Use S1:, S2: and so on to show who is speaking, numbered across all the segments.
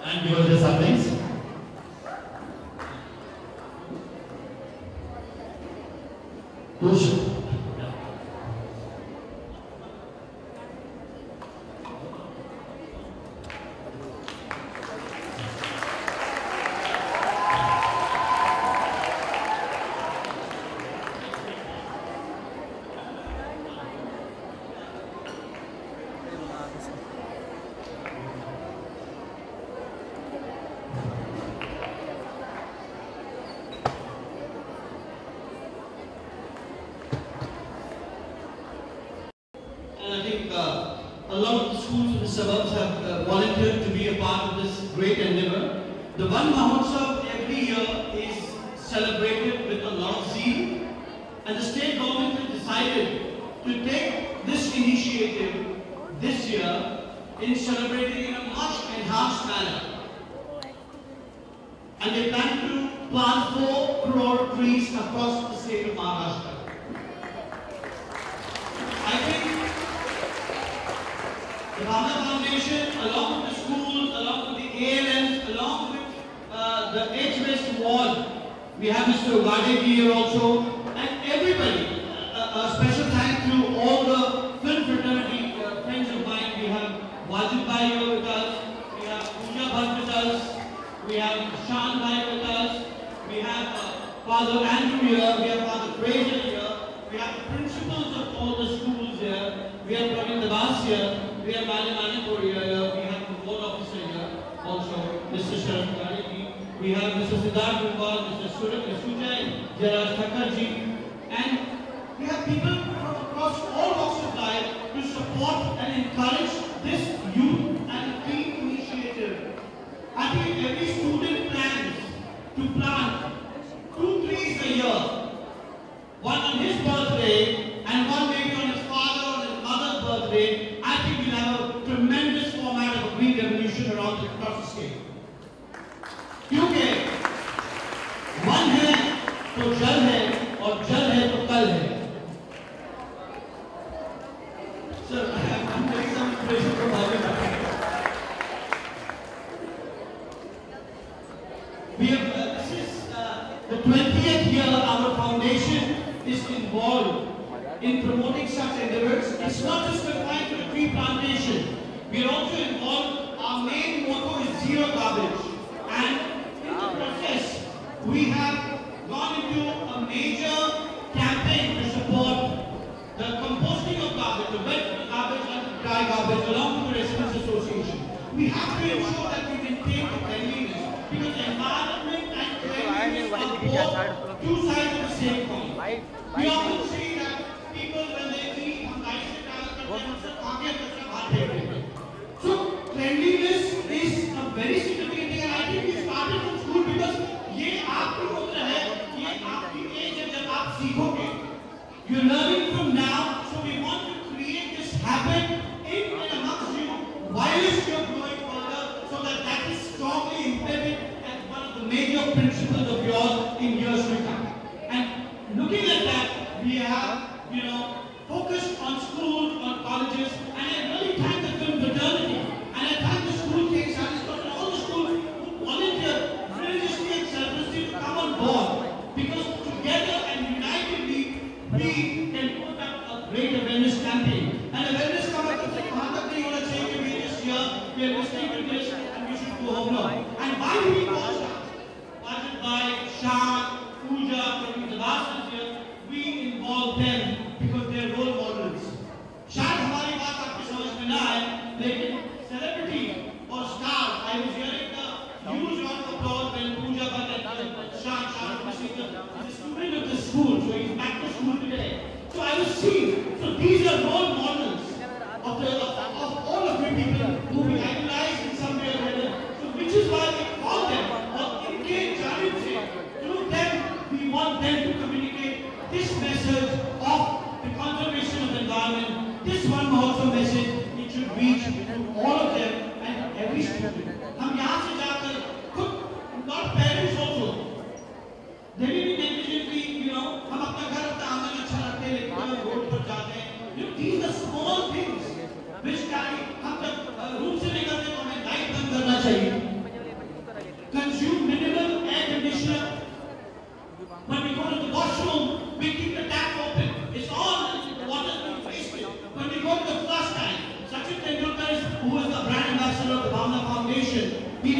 S1: and give us the somethings. Push.
S2: A lot of the schools in the suburbs have volunteered to be a part of this great endeavor. The Van Mahotsav every year is celebrated with a lot of zeal, and the state government has decided to take this initiative this year in celebrating in a much enhanced manner. And they plan to plant 4 crore trees across the state of Maharashtra. I think the Bhavna Foundation, along with the schools, along with the ALMs, along with the H-West Ward, we have Mr. Ugade here also, and everybody. A special thank to all the film fraternity friends of mine. We have Wajid Bhai here with us, we have Pooja Bhatt with us, we have Shan Bhai with us, we have Father Andrew here, we have Father Fraser here, we have the principals of all the schools here, we have Praveen Dabas here, we have Madam Manipur here, we have the board officer here, also Mr. Sharan Kariji, we have Mr. Siddharth Gupal, Mr. Sujay Jaraj Thakurji, and we have people from across all walks of life to support and encourage this youth and free initiative. I think every student plans to plant 2 trees a year, one on his birthday and one maybe on his father or his mother's birthday. I think we'll have a tremendous format of a green revolution around across the state. क्योंकि मन है तो जल है और जल है तो कल है. Sir, I'm getting some inspiration from Bhavna. We have, this is the 20th year our foundation is involved in promoting such endeavors. It's not just confined to the tree plantation. We are also involved, our main motto is zero garbage. And in the process, we have gone into a major campaign to support the composting of garbage, the wet garbage and dry garbage, along with the Residents Association. We have to ensure that we maintain the cleanliness, because the environment and cleanliness are both 2 sides of the same coin. We often see that people, when they eat, so cleanliness is a very significant thing, and I think we started from school because ये आपकी उम्र है, ये आपकी as है जब आप सीखोगे. You're learning from now, so we want to create this habit in and amongst you while you're growing further, so that that is strongly embedded as one of the major principles of yours in years to come. And looking at that, we have, focused on schools, on colleges, and I really thank the film fraternity, and I thank the school King Science and all the schools who volunteer religiously and selflessly to come on board, because together and unitedly we can put up a great awareness campaign. And awareness campaign is not saying that we just here, we are listening to this, and we should go home now. And why do we call that? Wajid Bhai, Shan, Pooja, Praveen Dabas is here. We involve them because they are role models. शायद हमारी बात आपको समझ में ना आए, लेकिन celebrity or stars, I was hearing the huge round of applause when Pooja Bhatt and Shan received the student of the school, so he's back to school today. So I was seeing, so these are role models of all of you people who we idolize in some way or other. So which is why we call them, or engage, through them, we want them to communicate this message of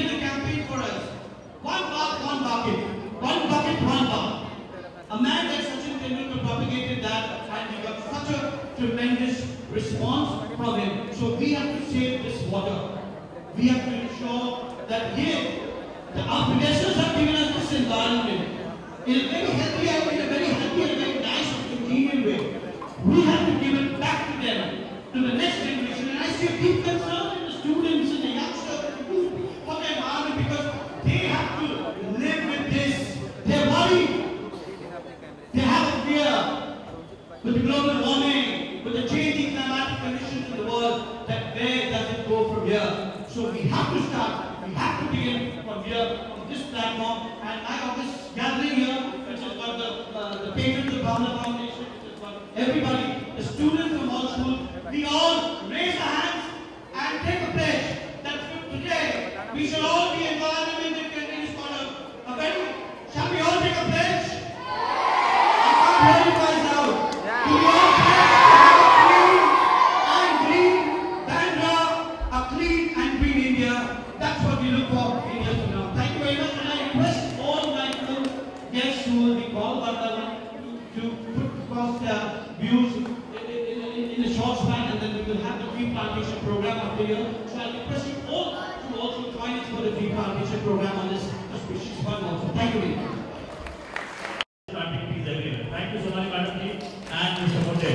S2: did a campaign for us. One bath, one bucket. One bucket, one bath. A man like Sachin Tendulkar propagated that and we got such a tremendous response from him. So we have to save this water. We have to ensure that here, our predecessors have given us this environment in a very healthy and very nice and convenient way. We have to give it back to them, to the next generation. And I see a deep concern in the students and the youngsters for the environment because they have to live with this. They're worried. They have a fear with the global warming, with the changing climatic conditions in the world, that where does it go from here? So we have to start, we have to begin from here, from this platform, and I of this gathering here, which has got the patrons of Bhavna Foundation, which has got everybody, the students from all schools, we all raise our hands and take a pledge that today we should all be environment and continuous for a very, shall we all take a pledge? I can't hear you guys out. Do you all pledge to have a clean and green Bandra, a clean and green India? That's what we look for in years from now. Thank you very much, and I request all my guests who will be called to put across their views in a short span, and then we will have the tree plantation program after here. So I request you all to also join us for the tree plantation program on this auspicious fund also. Thank you very much.
S1: Thank you so much, Madam Ji and Mr. Mote.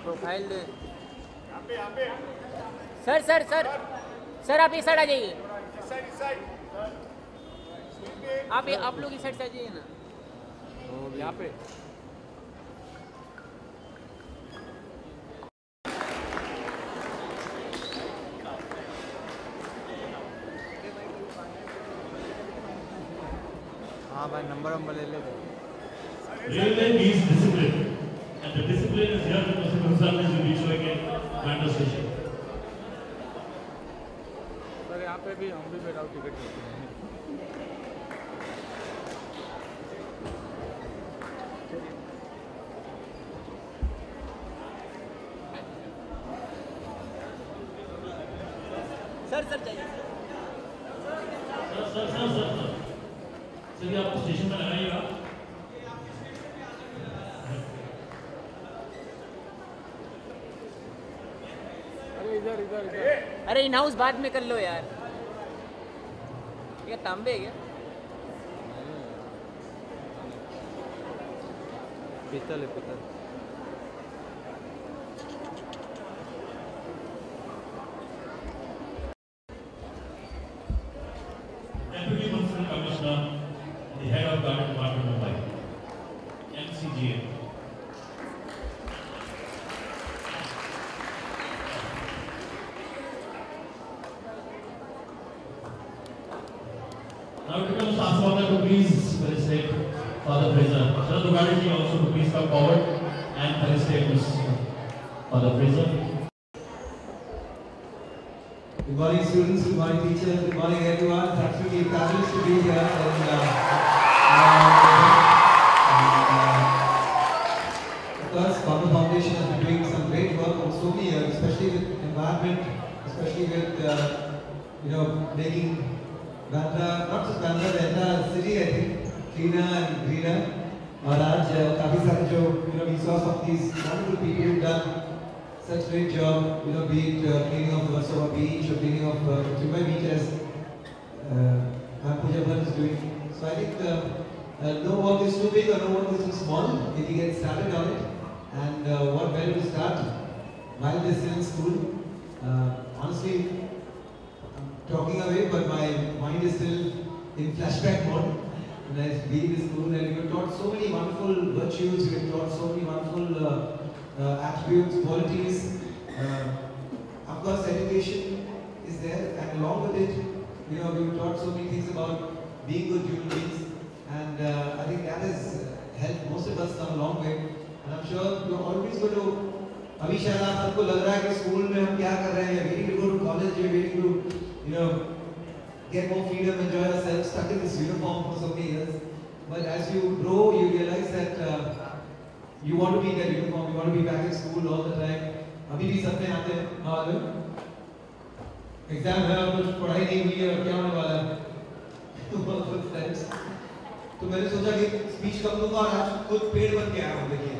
S3: Profile they sir आप इस side आ जाइए आप लोग इस side से आ जाइए ना यहाँ पे हाँ भाई नंबर ले ले
S1: Railway needs discipline, and the discipline is here because the consultants will be showing in Bandra station.
S3: Sir यहाँ पे भी हम भी बैठा टिकट लेते हैं सर चाहिए
S1: सर ये आपको स्टेशन में लगाइएगा
S3: इधर अरे इन हाउस बाद में कर लो यार ये तांबे है क्या पीतल है पीतल
S1: Deputy Municipal Commissioner, the head of Garden Department Mumbai, MCGA. Now it becomes ask Father to please felicitate Father Fraser. Sharad Ugadi ji also to please come forward and felicitate Father Fraser.
S4: Good morning students, good morning teachers, good morning everyone. It's absolutely fabulous to be here of course Bhavna Foundation has been doing some great work over so many years, especially with environment, especially with making Bandra, not just Bandra, the entire city I think, cleaner and greener. And काफी सारे जो we saw some of these wonderful people who've done such great job, be it cleaning of Versova Beach or cleaning of Mumbai Beach as Pooja Bhatt is doing. So I think no work is too big or no work is too small if you get started on it. And what better to start while they're still in school. Honestly, I'm talking away, but my mind is still in flashback mode. When I was being in school, and we were taught so many wonderful virtues, we were taught so many wonderful attributes, qualities. Of course, education is there, and along with it, we were taught so many things about being good human beings, and I think that has helped most of us come a long way. And I'm sure you're always going to. अभी शायद आप सबको लग रहा है कि school में हम क्या कर रहे हैं? Waiting to go to college, we're waiting to get more freedom, enjoy ourselves, stuck in this uniform for so many years. But as you grow, you realize that you want to be in that uniform, you want to be back in school all the time. अभी भी सब में आते हैं, exam है और कुछ पढ़ाई नहीं हुई है और क्या होने वाला है फ्रेंड्स, तो मैंने सोचा कि स्पीच कब दूंगा और आज खुद पेड़ बन के आया हूँ. देखिए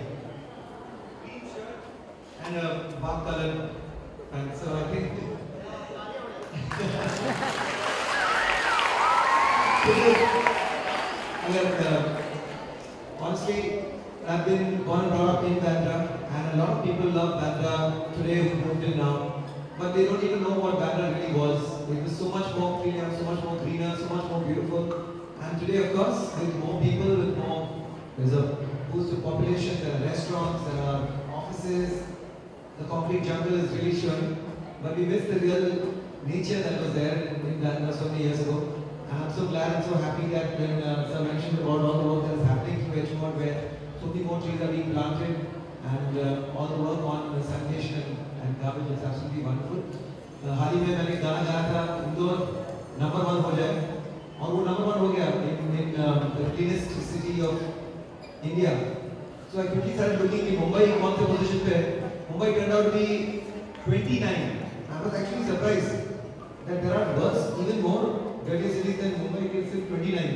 S4: and Bagh colour and so I think honestly, I've been born and brought up in Bandra, and a lot of people love Bandra today who moved in now, but they don't even know what Bandra really was. It was so much more cleaner, so much more greener, so much more beautiful. And today, of course, with more people, with more, there's a boost of population, there are restaurants, there are offices, the concrete jungle is really showing, but we miss the real nature that was there in Bandra so many years ago. And I'm so glad and so happy that when Sir mentioned about all the work that is happening through Edgemont, where so many more trees are being planted, and all the work on sanitation and garbage is absolutely wonderful. हाल ही में मैंने गाना गाया था Indore number 1 हो जाए, और वो number 1 हो गया in the cleanest city of India. So I quickly started looking कि मुंबई कौन से पोजीशन पे है. Mumbai turned out to be 29. I was actually surprised that there are worse, even more dirty cities than Mumbai. It is still 29.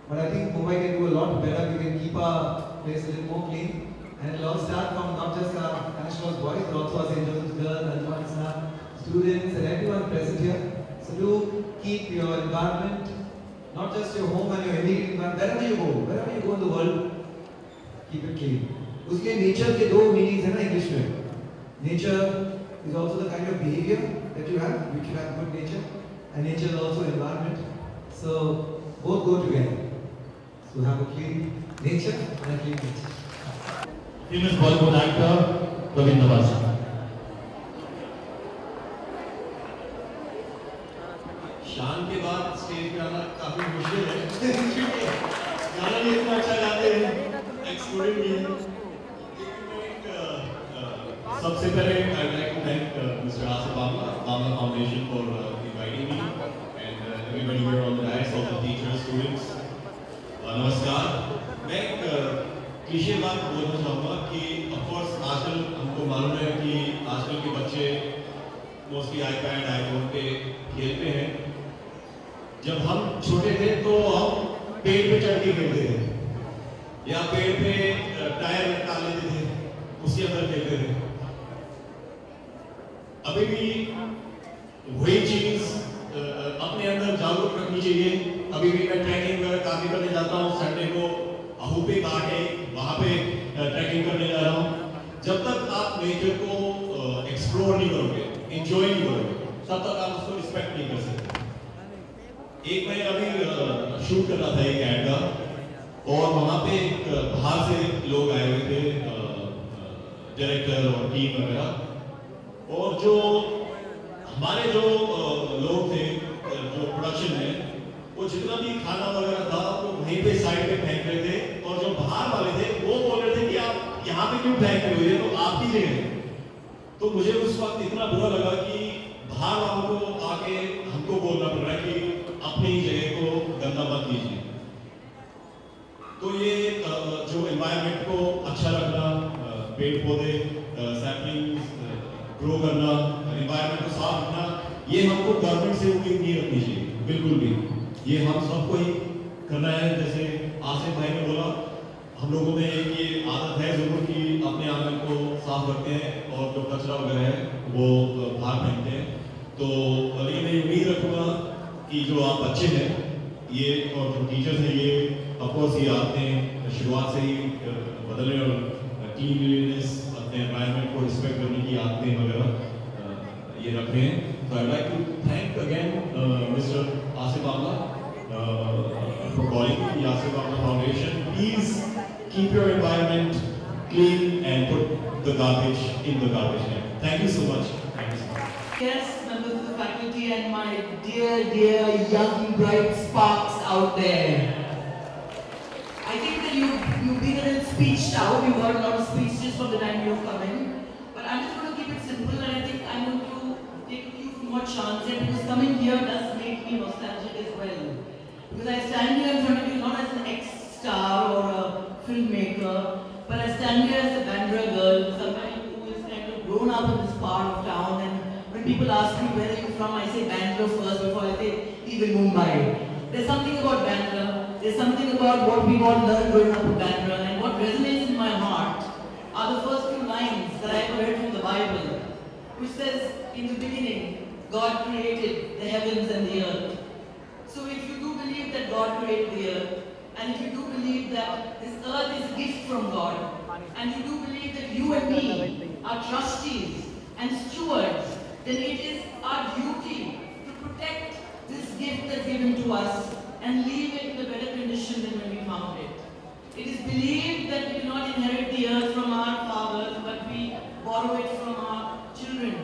S4: But I think Mumbai can do a lot better. We can keep our place a little more clean. And it will all start from not just our Nationals boys, but also our St. Joseph's girls, Alphonsa, students, and everyone present here. So do keep your environment, not just your home and your immediate environment, wherever you go in the world, keep it clean. उसके nature के दो meanings हैं ना English में. Nature is also the kind of behavior that you have, you should have good nature, and nature is also environment. So both go together. So have a clean nature and a clean nature.
S1: Famous Bollywood actor Praveen Nawaz.
S2: शान के बाद stage पे आना काफी मुश्किल है. गाना भी इतना अच्छा गाते हैं, एक्सक्लूडिंग मी.
S1: सबसे पहले I would like to thank Mr. Asif Amla, Amla Foundation for inviting me, and everybody here on the dais, all the teachers, students. नमस्कार. मैं एक क्लीशे बात बोलना चाहूँगा कि of course आजकल हमको मालूम है कि आजकल के बच्चे मोस्टली iPad, iPhone पे खेलते हैं. जब हम छोटे थे तो हम पेड़ पे चढ़ के खेलते थे या पेड़ पे टायर डाल लेते थे, उसके अंदर खेलते थे. अभी भी वही चीज अपने अंदर जागरूक रखनी चाहिए. अभी भी मैं ट्रैकिंग वगैरह काफी करने जाता हूँ. संडे को आहू पे घाट है, वहाँ पे ट्रैकिंग करने जा रहा हूँ. जब तक आप नेचर को एक्सप्लोर नहीं करोगे, एंजॉय नहीं करोगे, तब तक आप उसको रिस्पेक्ट नहीं कर सकते. एक मैं अभी शूट कर रहा था एक ऐड का, और वहाँ पे बाहर से लोग आए हुए थे, डायरेक्टर और टीम वगैरह. और जो हमारे जो लोग थे जो प्रोडक्शन में, वो जितना भी खाना वगैरह था वो वहीं पे साइड पे फेंक रहे थे. और जो बाहर वाले थे वो बोल रहे थे कि आप यहाँ पे क्यों फेंक रहे हो, ये तो आपकी जगह है. तो मुझे उस वक्त इतना बुरा लगा कि बाहर वालों को आके हमको बोलना पड़ रहा है कि अपनी ही जगह को गंदा मत कीजिए. तो ये जो एनवायरनमेंट को अच्छा रखना, पेड़ पौधे, सैपलिंग ग्रो करना, एनवायरनमेंट को साफ रखना, ये हमको गवर्नमेंट से उम्मीद नहीं रखनी चाहिए बिल्कुल भी. ये हम सबको ही करना है. जैसे आसिफ भाई ने बोला, हम लोगों में एक ये आदत है जरूर कि अपने आंगन को साफ रखते हैं और जो कचरा वगैरह है वो बाहर फेंकते हैं. तो ये मैं उम्मीद रखूँगा कि जो आप बच्चे हैं ये और जो टीचर्स हैं, ये ऑफकोर्स ये आपने शुरुआत से ही बदलने और क्लीनलीनेस, अपने एनवायरनमेंट को रिस्पेक्ट करने की आदतें वगैरह ये रख रहे हैं. So I'd like to thank again Mr. Asif Amla for calling the Asif Amla Foundation. Please keep your environment clean and put the garbage in the garbage can. Thank you so much. Thank you so much.
S5: Yes, members of the faculty and my dear young bright sparks out there. I think that you've been a little speeched out. You've heard a lot of speeches from the time you've come in. But I'm just going to keep it simple, and I think I'm going to take a few more chances, because coming here does make me nostalgic as well. Because I stand here in front of you not as an ex-star or a filmmaker, but I stand here as a Bandra girl, somebody who is kind of grown up in this part of town. And when people ask me where are you from, I say say Bangalore first before I say even Mumbai. There's something about Bandra, there's something about what we all learned growing up in Bandra, and what resonates in my heart are the first few lines that I heard from the Bible, which says, in the beginning, God created the heavens and the earth. So if you do believe that God created the earth, and if you do believe that this earth is a gift from God, and you do believe that you and me are trustees and stewards, then it is our duty to protect this gift that's given to us and leave it in a better condition than when we found it. It is believed that we do not inherit the earth from our fathers, but we borrow it from our children.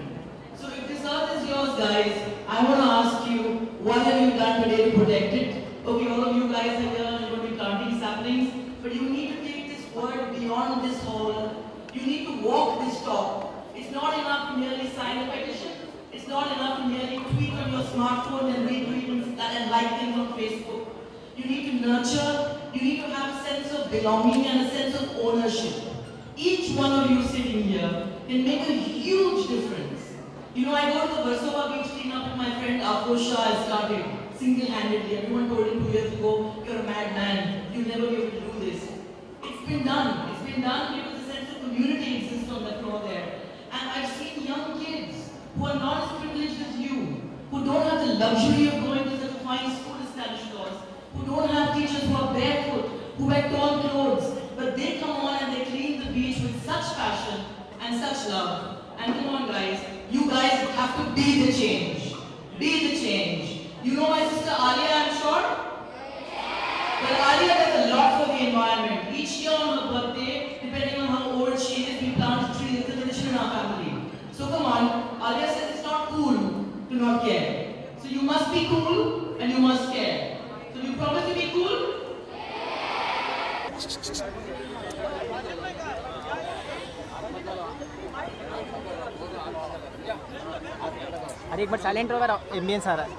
S5: So if this earth is yours, guys, I want to ask you, what have you done today to protect it? Okay, all of you guys are here and you're going to be planting saplings, but you need to take this word beyond this hall. You need to walk this talk. It's not enough to merely sign a petition. It's not enough to merely tweet on your smartphone and retweet and like things on Facebook. You need to nurture. You need to have a sense of belonging and a sense of ownership. Each one of you sitting here can make a huge difference. You know, I go to the Versova beach cleanup with my friend Afroz Shah. I started single-handedly. Everyone told him 2 years ago, you're a madman. You'll never be able to do this. It's been done. It's been done because a sense of community exists on the floor there. And I've seen young kids who are not as privileged as you, who don't have the luxury of going to such a fine school as Stanislaus, who don't have teachers who are barefoot, who wear torn clothes, but they come on and they clean the beach with such passion and such love. And come on, guys, you guys have to be the change. Be the change. You know my sister Alia, I'm sure? Well, Alia does a lot for the environment. Each year on her birthday, depending on how old she is, we plant trees. It's a tradition in our family. So come on, Alia says it's not cool to not care. So you must be cool and you must care. So do you promise to be cool?
S3: अरे एक बार silent होगा ambience आ रहा है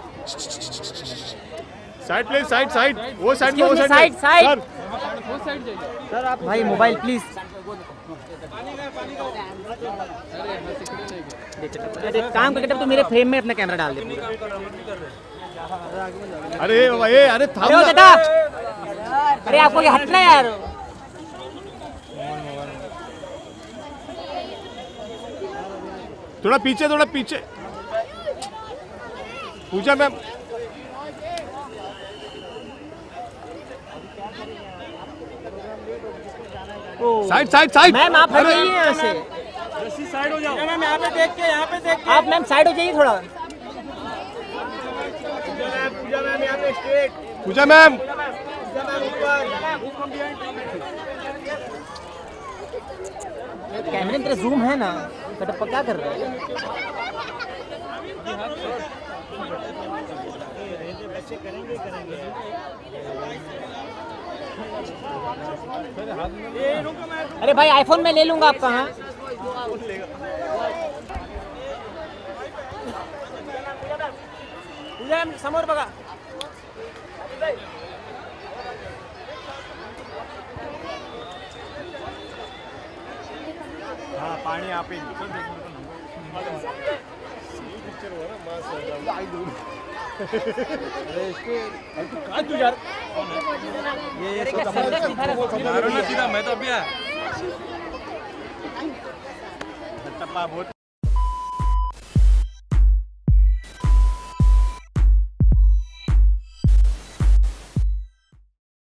S6: side please side वो side में
S3: side
S6: sir
S3: वो side जाइए sir आप भाई मोबाइल प्लीज काम करके तब तो मेरे फ्रेम में अपना कैमरा डाल दे
S6: अरे अरे
S3: थाम बेटा अरे आपको ये हटना है यार
S6: थोड़ा पीछे पूजा मैम साइड
S3: मैम आप हट जाइए यहाँ से
S6: साइड हो जाओ
S3: मैम यहाँ पे देख के आप मैम साइड हो जाइए थोड़ा
S6: पूजा मैम
S3: कैमरे में तेरा जूम है ना कटप्पा क्या कर रहा है अरे भाई आईफोन में ले लूंगा आपका हाँ समोर बघा
S6: हाँ पानी आप ही ये मैं तो अभी